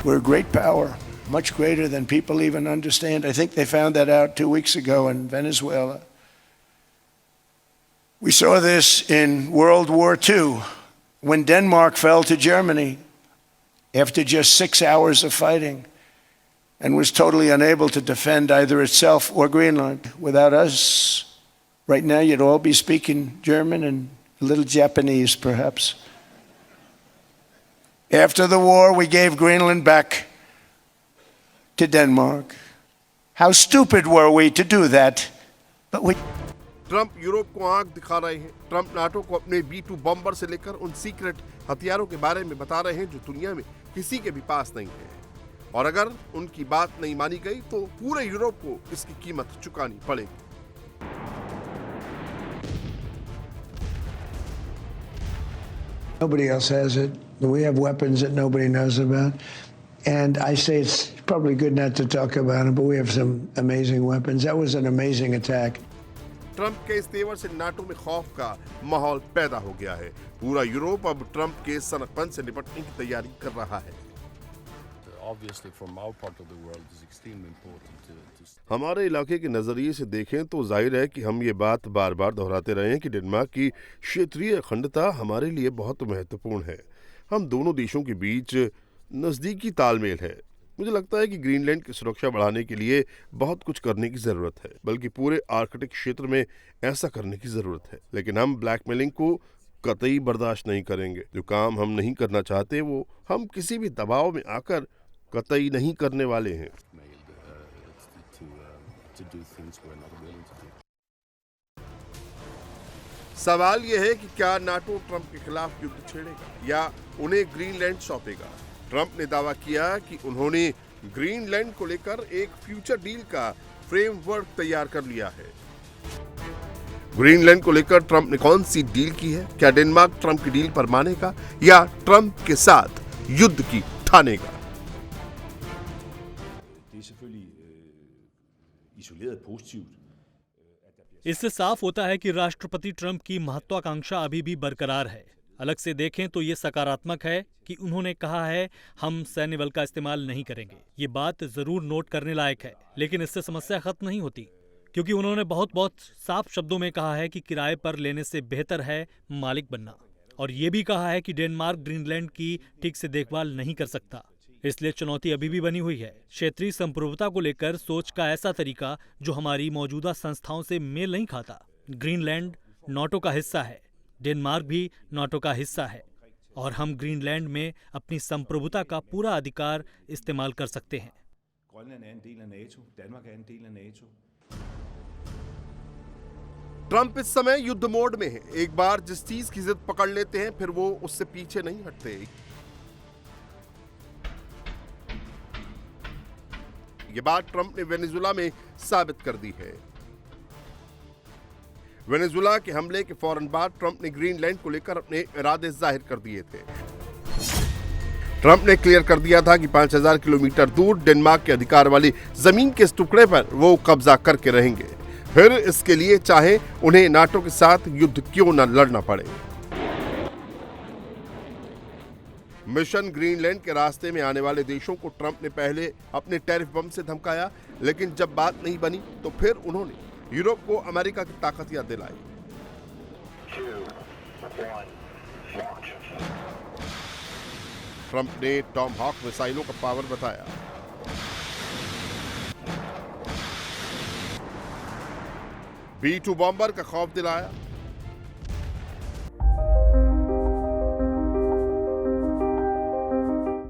We're a great power, much greater than people even understand. I think they found that out 2 weeks ago in Venezuela. We saw this in World War II when Denmark fell to Germany after just 6 hours of fighting and was totally unable to defend either itself or Greenland. Without us, right now you'd all be speaking German and a little Japanese, perhaps. After the war, we gave Greenland back to Denmark. How stupid were we to do that? But we... Trump Europe को आंख दिखा रहे हैं। Trump NATO को अपने B-2 bomber से लेकर उन सीक्रेट हथियारों के बारे में बता रहे हैं जो दुनिया में किसी के भी पास नहीं है। और अगर उनकी बात नहीं मानी गई तो पूरे यूरोप को इसकी कीमत चुकानी पड़ेगी। Nobody else has it. We have weapons that nobody knows about. And I say it's probably good not to talk about it, but we have some amazing weapons. That was an amazing attack. Trump के इस तेवर से NATO में खौफ का माहौल पैदा हो गया है। पूरा यूरोप अब ट्रंप के सनकपन से निपटने की तैयारी कर रहा है। हमारे इलाके के नजरिए से देखें तो जाहिर है कि हम ये बात बार बार दोहराते रहे हैं कि डेनमार्क की क्षेत्रीय अखंडता हमारे लिए बहुत महत्वपूर्ण है। हम दोनों देशों के बीच नजदीकी तालमेल है। मुझे लगता है कि ग्रीनलैंड की सुरक्षा बढ़ाने के लिए बहुत कुछ करने की जरूरत है, बल्कि पूरे आर्कटिक क्षेत्र में ऐसा करने की जरूरत है। लेकिन हम ब्लैकमेलिंग को कतई बर्दाश्त नहीं करेंगे। जो काम हम नहीं करना चाहते वो हम किसी भी दबाव में आकर कतई नहीं करने वाले हैं। सवाल यह है कि क्या नाटो ट्रंप के खिलाफ युद्ध छेड़ेगा या उन्हें ग्रीनलैंड सौंपेगा। ट्रंप ने दावा किया कि उन्होंने ग्रीनलैंड को लेकर एक फ्यूचर डील का फ्रेमवर्क तैयार कर लिया है। ग्रीनलैंड को लेकर ट्रंप ने कौन सी डील की है? क्या डेनमार्क ट्रंप की डील पर मानेगा या ट्रंप के साथ युद्ध की ठानेगा? इससे साफ होता है कि राष्ट्रपति ट्रंप की महत्वाकांक्षा अभी भी बरकरार है। अलग से देखें तो ये सकारात्मक है कि उन्होंने कहा है हम सैन्य बल का इस्तेमाल नहीं करेंगे। ये बात जरूर नोट करने लायक है, लेकिन इससे समस्या खत्म नहीं होती, क्योंकि उन्होंने बहुत साफ शब्दों में कहा है कि किराए पर लेने से बेहतर है मालिक बनना। और ये भी कहा है कि डेनमार्क ग्रीनलैंड की ठीक से देखभाल नहीं कर सकता, इसलिए चुनौती अभी भी बनी हुई है। क्षेत्रीय संप्रभुता को लेकर सोच का ऐसा तरीका जो हमारी मौजूदा संस्थाओं से मेल नहीं खाता। ग्रीनलैंड नाटो का हिस्सा है, डेनमार्क भी नाटो का हिस्सा है, और हम ग्रीनलैंड में अपनी संप्रभुता का पूरा अधिकार इस्तेमाल कर सकते हैं। ट्रंप इस समय युद्ध मोड में है। एक बार जिस चीज की जिद पकड़ लेते हैं फिर वो उससे पीछे नहीं हटते। ये बात ट्रंप ने वेनेजुला में साबित कर दी है। वेनेजुला के हमले के फौरन बाद ट्रंप ने ग्रीनलैंड को लेकर अपने इरादे जाहिर कर दिए थे। ट्रंप ने क्लियर कर दिया था कि 5000 किलोमीटर दूर डेनमार्क के अधिकार वाली जमीन के इस टुकड़े पर वो कब्जा करके रहेंगे, फिर इसके लिए चाहे उन्हें नाटो के साथ युद्ध क्यों न लड़ना पड़े। मिशन ग्रीनलैंड के रास्ते में आने वाले देशों को ट्रंप ने पहले अपने टैरिफ बम से धमकाया, लेकिन जब बात नहीं बनी तो फिर उन्होंने यूरोप को अमेरिका की ताकत याद दिलाई। ट्रंप ने टॉमहॉक मिसाइलों का पावर बताया। B-2 बॉम्बर का खौफ दिलाया।